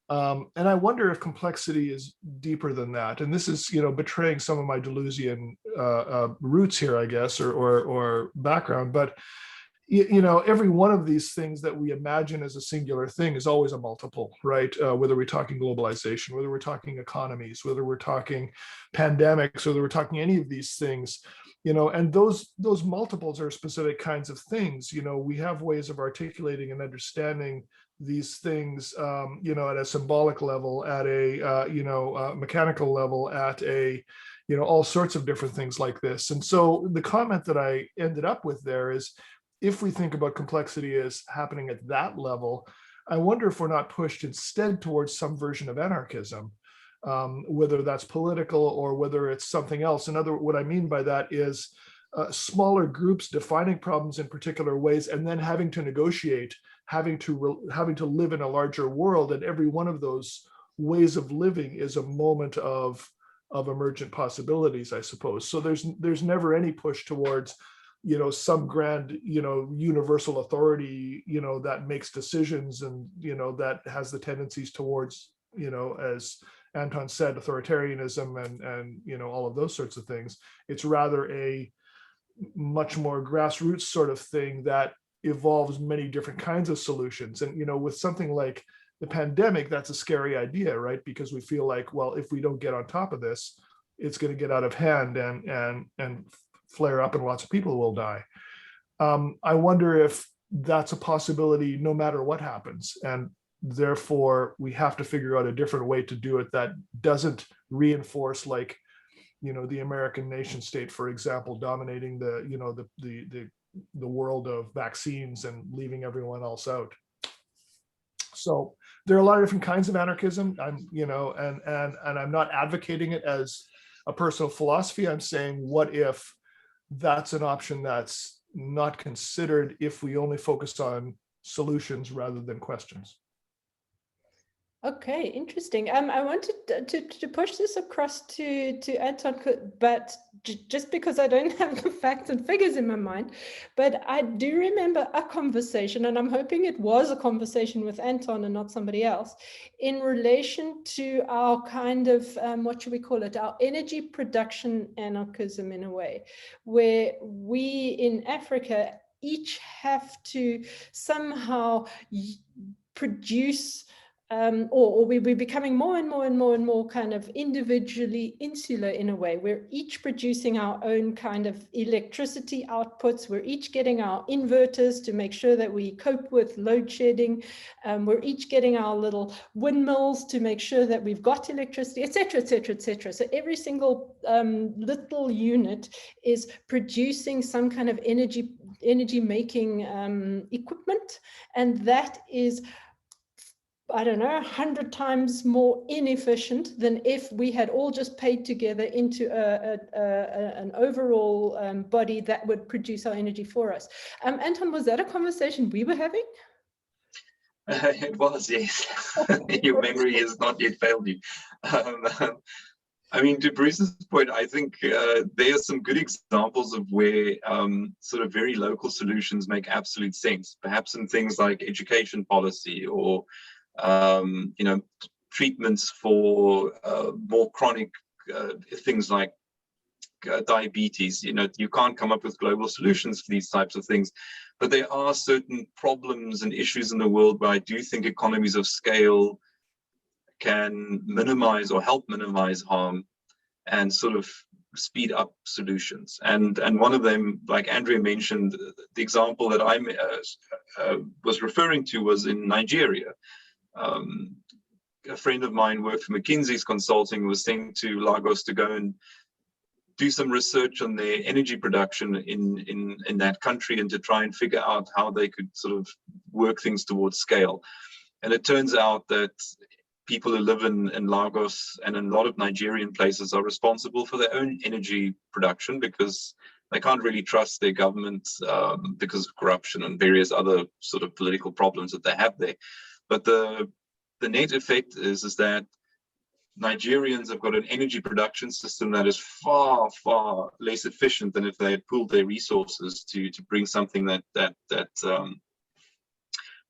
And I wonder if complexity is deeper than that. And this is, betraying some of my Deleuzian roots here, I guess, or background. But every one of these things that we imagine as a singular thing is always a multiple, right? Whether we're talking globalization, whether we're talking economies, whether we're talking pandemics, whether we're talking any of these things, and those multiples are specific kinds of things. We have ways of articulating and understanding these things, at a symbolic level, at a, mechanical level, at a, all sorts of different things like this. And so the comment that I ended up with there is, if we think about complexity as happening at that level, I wonder if we're not pushed instead towards some version of anarchism, whether that's political or whether it's something else. What I mean by that is smaller groups defining problems in particular ways and then having to negotiate, having to live in a larger world. And every one of those ways of living is a moment of emergent possibilities, I suppose. So there's never any push towards some grand, universal authority, that makes decisions and, that has the tendencies towards, Anton said, authoritarianism and all of those sorts of things. It's rather a much more grassroots sort of thing that evolves many different kinds of solutions. And with something like the pandemic, that's a scary idea, right? Because we feel like, well, if we don't get on top of this, it's going to get out of hand and flare up, and lots of people will die. I wonder if that's a possibility no matter what happens, and therefore we have to figure out a different way to do it that doesn't reinforce, like, the American nation state, for example, dominating the world of vaccines and leaving everyone else out. So there are a lot of different kinds of anarchism. And I'm not advocating it as a personal philosophy. I'm saying, what if that's an option that's not considered if we only focus on solutions rather than questions? Okay, interesting. I wanted to push this across to Anton, but just because I don't have the facts and figures in my mind, but I do remember a conversation, and I'm hoping it was a conversation with Anton and not somebody else, in relation to our kind of, what should we call it, our energy production anarchism, in a way, where we in Africa each have to somehow produce or we're becoming more and more kind of individually insular in a way. We're each producing our own kind of electricity outputs. We're each getting our inverters to make sure that we cope with load shedding. We're each getting our little windmills to make sure that we've got electricity, etc., etc., etc. So every single little unit is producing some kind of energy making equipment, and that is, I don't know, 100 times more inefficient than if we had all just paid together into an overall body that would produce our energy for us. Anton, was that a conversation we were having? It was, yes. Your memory has not yet failed you. I mean, to Bruce's point, I think there are some good examples of where sort of very local solutions make absolute sense, perhaps in things like education policy or treatments for more chronic things like diabetes. You can't come up with global solutions for these types of things, but there are certain problems and issues in the world where I do think economies of scale can minimize or help minimize harm and sort of speed up solutions. And one of them, like Andrea mentioned, the example that I was referring to was in Nigeria. A friend of mine worked for McKinsey's consulting, was sent to Lagos to go and do some research on their energy production in that country and to try and figure out how they could sort of work things towards scale. And it turns out that people who live in Lagos and in a lot of Nigerian places are responsible for their own energy production because they can't really trust their government because of corruption and various other sort of political problems that they have there. But the net effect is that Nigerians have got an energy production system that is far, far less efficient than if they had pooled their resources to bring something that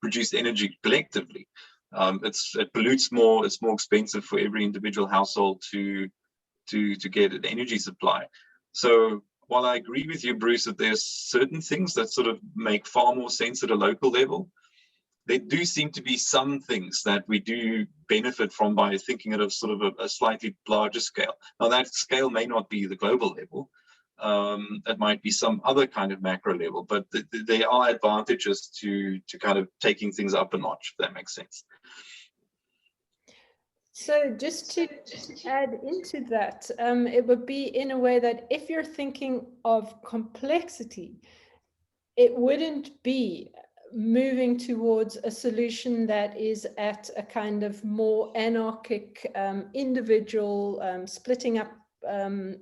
produced energy collectively. It pollutes more. It's more expensive for every individual household to get an energy supply. So while I agree with you, Bruce, that there's certain things that sort of make far more sense at a local level, there do seem to be some things that we do benefit from by thinking at a sort of a slightly larger scale. Now that scale may not be the global level. It might be some other kind of macro level, but there are advantages to kind of taking things up a notch, if that makes sense. So just to add into that, it would be in a way that if you're thinking of complexity, it wouldn't be moving towards a solution that is at a kind of more anarchic, individual, splitting up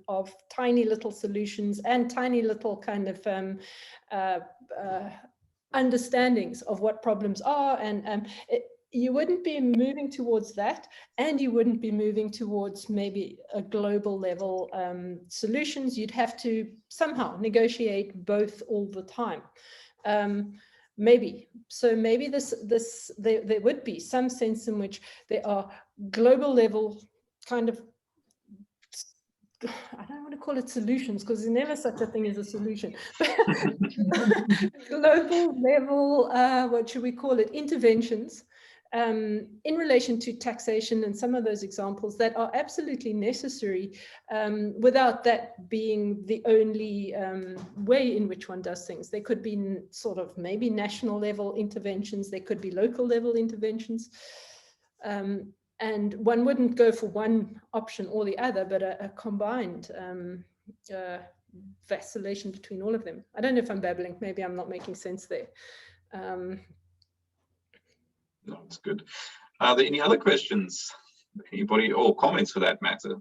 of tiny little solutions and tiny little kind of understandings of what problems are, and you wouldn't be moving towards that, and you wouldn't be moving towards maybe a global level solutions. You'd have to somehow negotiate both all the time. Maybe there would be some sense in which there are global level kind of, I don't want to call it solutions because there's never such a thing as a solution, but global level, what should we call it, interventions in relation to taxation and some of those examples that are absolutely necessary without that being the only way in which one does things. There could be sort of maybe national level interventions, there could be local level interventions. And one wouldn't go for one option or the other, but a combined vacillation between all of them. I don't know if I'm babbling, maybe I'm not making sense there. No, it's good. Are there any other questions? Anybody, or comments for that matter?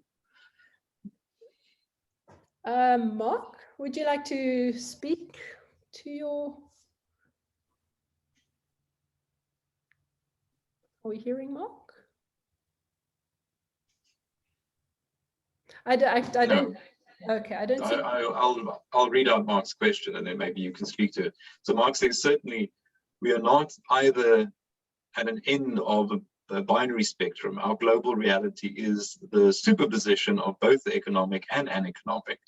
Mark, would you like to speak to your... Are we hearing Mark? I don't. Okay, I don't see. I'll read out Mark's question and then maybe you can speak to it. So Mark says, certainly we are not either at an end of a binary spectrum. Our global reality is the superposition of both the economic and uneconomic.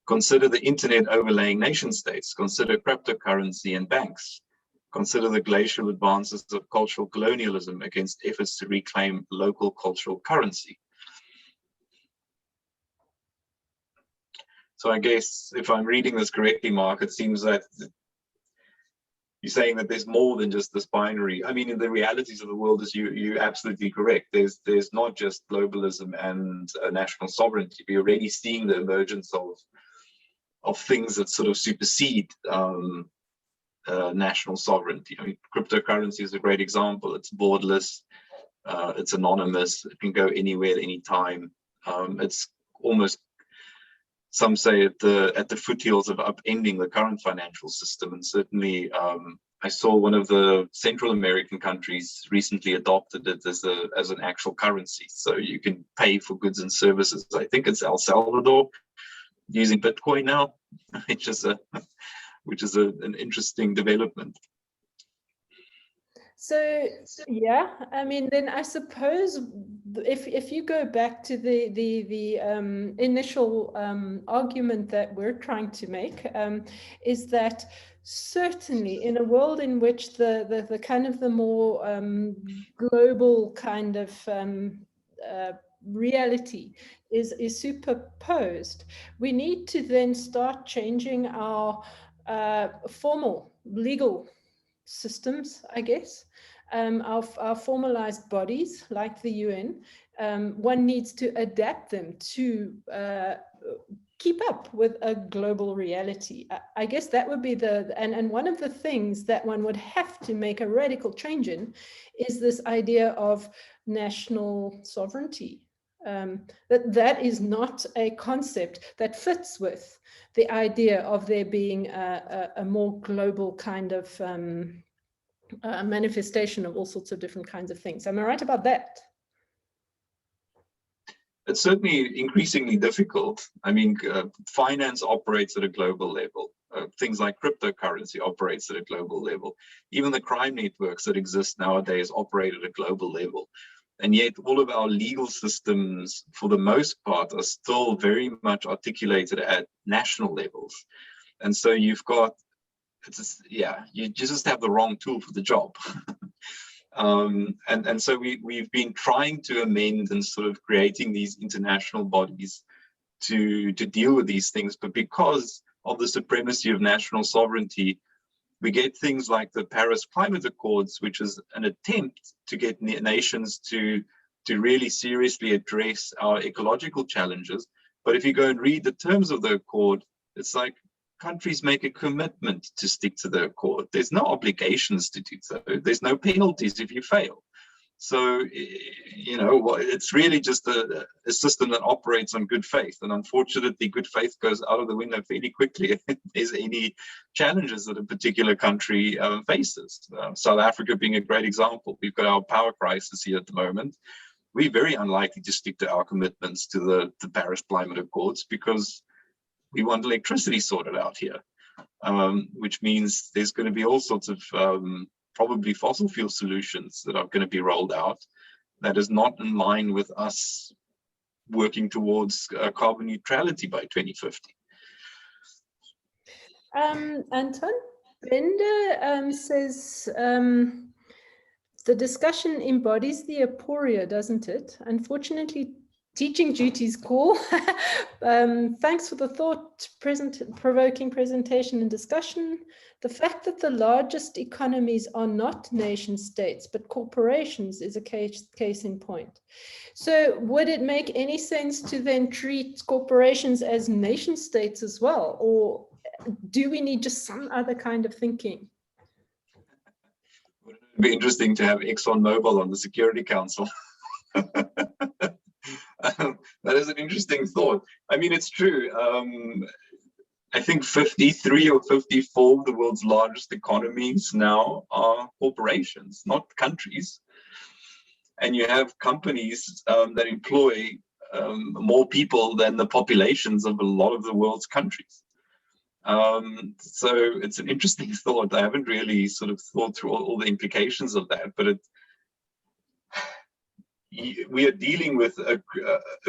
Consider the internet overlaying nation states. Consider cryptocurrency and banks. Consider the glacial advances of cultural colonialism against efforts to reclaim local cultural currency. So I guess if I'm reading this correctly, Mark, it seems that you're saying that there's more than just this binary. I mean, in the realities of the world, is you're absolutely correct. There's not just globalism and national sovereignty. We're already seeing the emergence of things that sort of supersede national sovereignty. I mean, cryptocurrency is a great example. It's borderless, it's anonymous, it can go anywhere at any time. It's almost, some say, at the foothills of upending the current financial system. And certainly I saw one of the Central American countries recently adopted it as an actual currency. So you can pay for goods and services. I think it's El Salvador using Bitcoin now, which is an interesting development. So yeah, I mean, then I suppose if you go back to the initial argument that we're trying to make, is that certainly in a world in which the kind of the more global kind of reality is superposed, we need to then start changing our formal legal systems, I guess, our formalized bodies like the UN. One needs to adapt them to keep up with a global reality. I guess that would be and one of the things that one would have to make a radical change in is this idea of national sovereignty. That is not a concept that fits with the idea of there being a more global kind of manifestation of all sorts of different kinds of things. Am I right about that? It's certainly increasingly difficult. I mean, finance operates at a global level. Things like cryptocurrency operates at a global level. Even the crime networks that exist nowadays operate at a global level. And yet all of our legal systems, for the most part, are still very much articulated at national levels. And so you've got, you just have the wrong tool for the job. And so we've been trying to amend and sort of creating these international bodies to deal with these things. But because of the supremacy of national sovereignty, we get things like the Paris Climate Accords, which is an attempt to get nations to really seriously address our ecological challenges. But if you go and read the terms of the accord, it's like countries make a commitment to stick to the accord. There's no obligations to do so. There's no penalties if you fail. So, you know, it's really just a system that operates on good faith. And unfortunately, good faith goes out of the window fairly quickly if there's any challenges that a particular country faces. South Africa being a great example. We've got our power crisis here at the moment. We're very unlikely to stick to our commitments to the Paris Climate Accords because we want electricity sorted out here, which means there's going to be all sorts of probably fossil fuel solutions that are going to be rolled out that is not in line with us working towards carbon neutrality by 2050. Anton, Brenda says the discussion embodies the aporia, doesn't it? Unfortunately, teaching duties call. Thanks for the thought-provoking presentation and discussion. The fact that the largest economies are not nation states, but corporations is a case in point. So would it make any sense to then treat corporations as nation states as well? Or do we need just some other kind of thinking? Would it be interesting to have ExxonMobil on the Security Council? That is an interesting thought. I mean, it's true. I think 53 or 54 of the world's largest economies now are corporations, not countries. And you have companies that employ more people than the populations of a lot of the world's countries. So it's an interesting thought. I haven't really sort of thought through all the implications of that, but we are dealing with a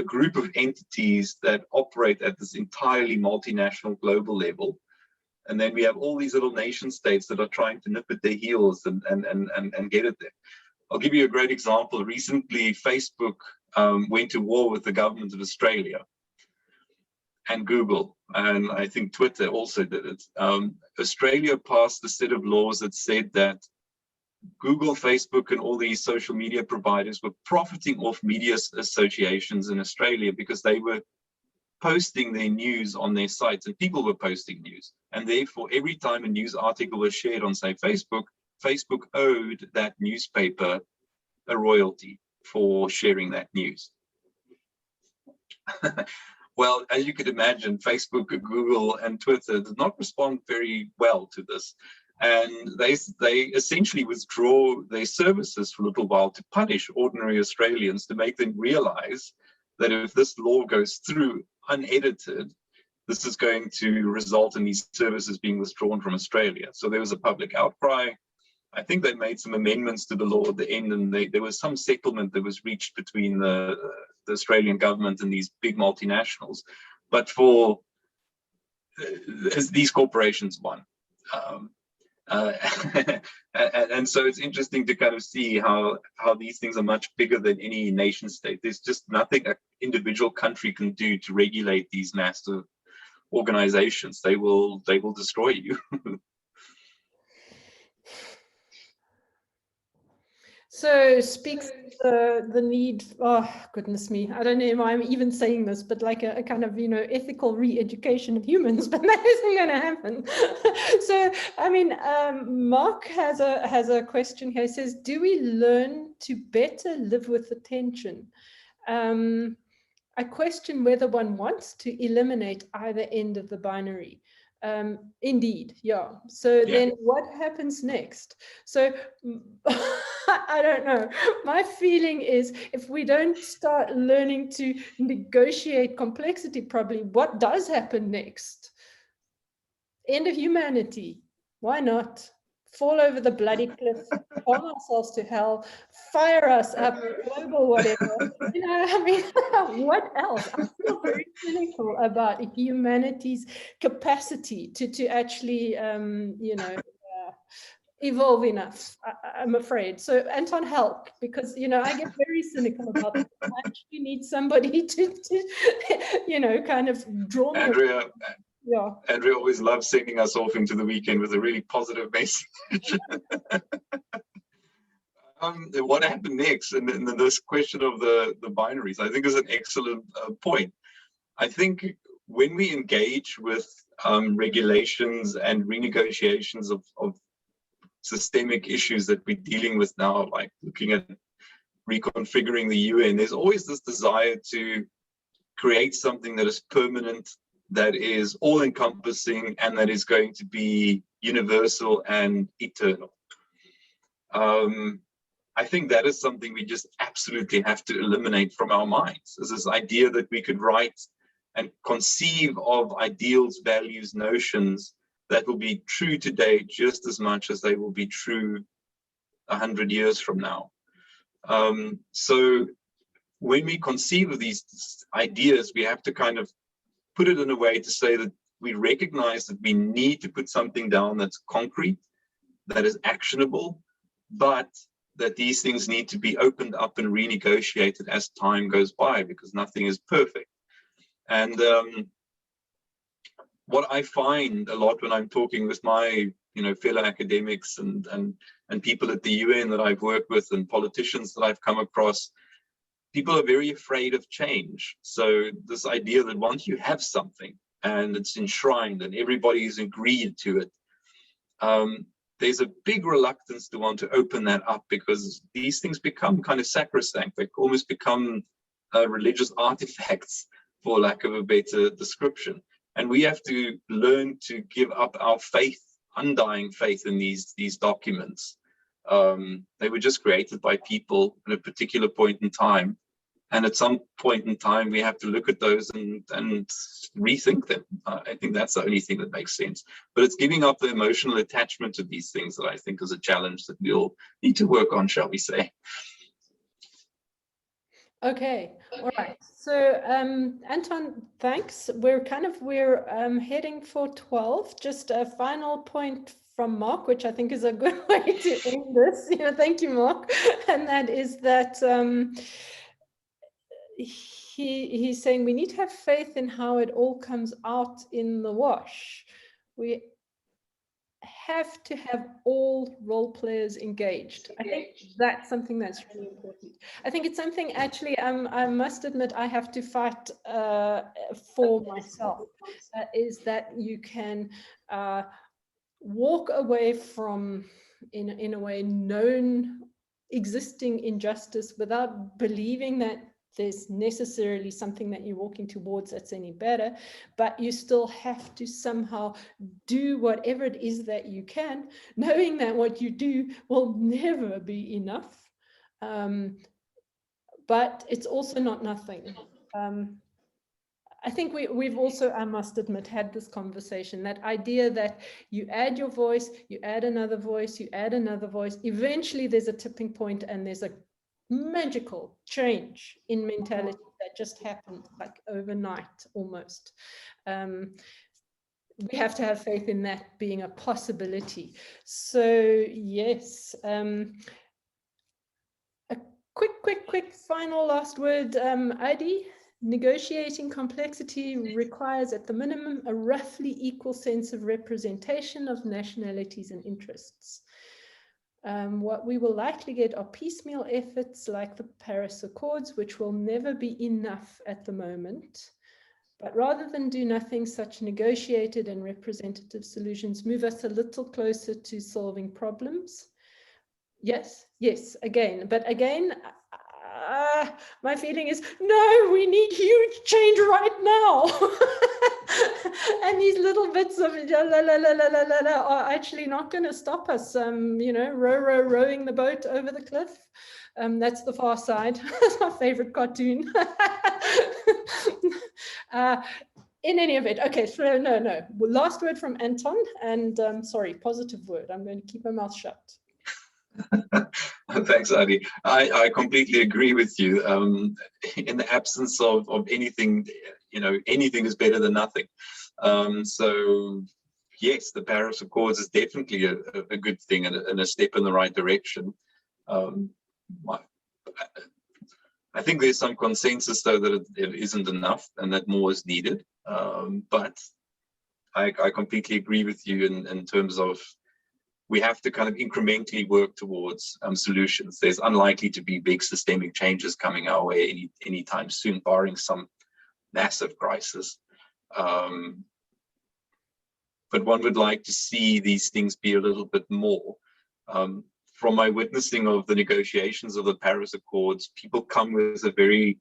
group of entities that operate at this entirely multinational global level. And then we have all these little nation states that are trying to nip at their heels and get it there. I'll give you a great example. Recently, Facebook went to war with the government of Australia and Google, and I think Twitter also did it. Australia passed a set of laws that said that Google, Facebook, and all these social media providers were profiting off media associations in Australia because they were posting their news on their sites and people were posting news. And therefore, every time a news article was shared on, say, Facebook, Facebook owed that newspaper a royalty for sharing that news. Well, as you could imagine, Facebook, Google, and Twitter did not respond very well to this. And they essentially withdraw their services for a little while to punish ordinary Australians, to make them realize that if this law goes through unedited, this is going to result in these services being withdrawn from Australia. So there was a public outcry. I think they made some amendments to the law at the end, and there was some settlement that was reached between the Australian government and these big multinationals. But for these corporations won. And so it's interesting to kind of see how these things are much bigger than any nation state. There's just nothing an individual country can do to regulate these massive organizations. They will destroy you. So speaks the need, oh goodness me, I don't know why I'm even saying this, but like a kind of, ethical re-education of humans, but that isn't going to happen. So, I mean, Mark has a question here. He says, do we learn to better live with attention? I question whether one wants to eliminate either end of the binary. Indeed, yeah. So then what happens next? So I don't know. My feeling is if we don't start learning to negotiate complexity properly, what does happen next? End of humanity. Why not? Fall over the bloody cliff, bomb ourselves to hell, fire us up, global whatever. I mean, what else? I feel very cynical about humanity's capacity to actually, evolve enough, I'm afraid. So Anton, help, because, I get very cynical about this. I actually need somebody to kind of draw me. Andrea. Yeah. Andrea always loves sending us off into the weekend with a really positive message. What happened next? And this question of the binaries, I think, is an excellent point. I think when we engage with regulations and renegotiations of systemic issues that we're dealing with now, like looking at reconfiguring the UN, there's always this desire to create something that is permanent, that is all-encompassing, and that is going to be universal and eternal. I think that is something we just absolutely have to eliminate from our minds, is this idea that we could write and conceive of ideals, values, notions that will be true today just as much as they will be true 100 years from now. So when we conceive of these ideas, we have to kind of put it in a way to say that we recognize that we need to put something down that's concrete, that is actionable, but that these things need to be opened up and renegotiated as time goes by, because nothing is perfect. And what I find a lot when I'm talking with my fellow academics and people at the UN that I've worked with and politicians that I've come across, people are very afraid of change. So this idea that once you have something and it's enshrined and everybody's agreed to it, there's a big reluctance to want to open that up, because these things become kind of sacrosanct. They almost become religious artifacts, for lack of a better description. And we have to learn to give up our faith, undying faith in these documents. They were just created by people at a particular point in time. And at some point in time, we have to look at those and rethink them. I think that's the only thing that makes sense. But it's giving up the emotional attachment to these things that I think is a challenge that we all need to work on, shall we say. Okay, all right. So Anton, thanks. We're heading for 12. Just a final point from Mark, which I think is a good way to end this. Thank you, Mark. And that is that he's saying we need to have faith in how it all comes out in the wash. We have to have all role players engaged. I think that's something that's really important. I think it's something actually I must admit I have to fight for myself, is that you can walk away from, in a way, known existing injustice without believing that there's necessarily something that you're walking towards that's any better, but you still have to somehow do whatever it is that you can, knowing that what you do will never be enough. But it's also not nothing. I think we've also, I must admit, had this conversation, that idea that you add your voice, you add another voice, you add another voice, eventually there's a tipping point and there's a magical change in mentality that just happened like overnight almost. We have to have faith in that being a possibility. So yes, a quick final last word, Adi. Negotiating complexity requires at the minimum a roughly equal sense of representation of nationalities and interests. What we will likely get are piecemeal efforts like the Paris Accords, which will never be enough at the moment. But rather than do nothing, such negotiated and representative solutions move us a little closer to solving problems. Yes, again, but again, my feeling is, no, we need huge change right now. And these little bits of are actually not going to stop us, rowing the boat over the cliff. That's The Far Side. That's my favorite cartoon. In any event, okay, so no. Last word from Anton, and sorry, positive word. I'm going to keep my mouth shut. Thanks, Adi. I completely agree with you. In the absence of anything, anything is better than nothing. So yes, the Paris Accords is definitely a good thing and a step in the right direction. I think there's some consensus, though, that it isn't enough and that more is needed. But I completely agree with you in terms of we have to kind of incrementally work towards solutions. There's unlikely to be big systemic changes coming our way anytime soon, barring some massive crisis. But one would like to see these things be a little bit more. From my witnessing of the negotiations of the Paris Accords, people come with a very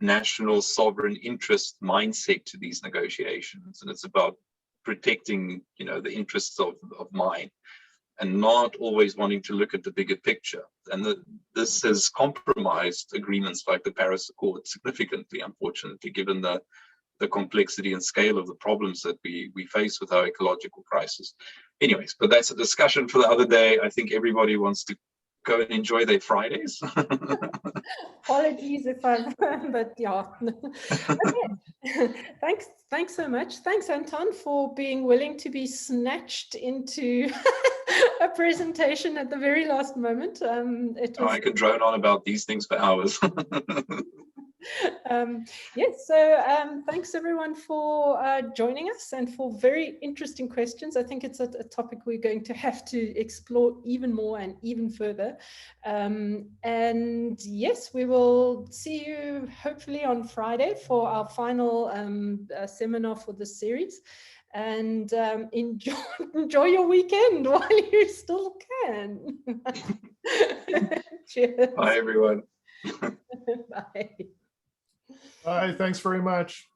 national sovereign interest mindset to these negotiations, and it's about protecting, the interests of mine, and not always wanting to look at the bigger picture. And this has compromised agreements like the Paris Accord significantly, unfortunately, given the complexity and scale of the problems that we face with our ecological crisis. Anyways, but that's a discussion for the other day. I think everybody wants to go and enjoy their Fridays. Apologies if I'm, but yeah. Okay. Thanks so much. Thanks, Anton, for being willing to be snatched into a presentation at the very last moment. It was. I could drone on about these things for hours. Yes, so thanks everyone for joining us and for very interesting questions. I think it's a topic we're going to have to explore even more and even further. And yes, we will see you hopefully on Friday for our final seminar for this series. And enjoy your weekend while you still can. Cheers. Bye, everyone. Bye. Bye. Thanks very much.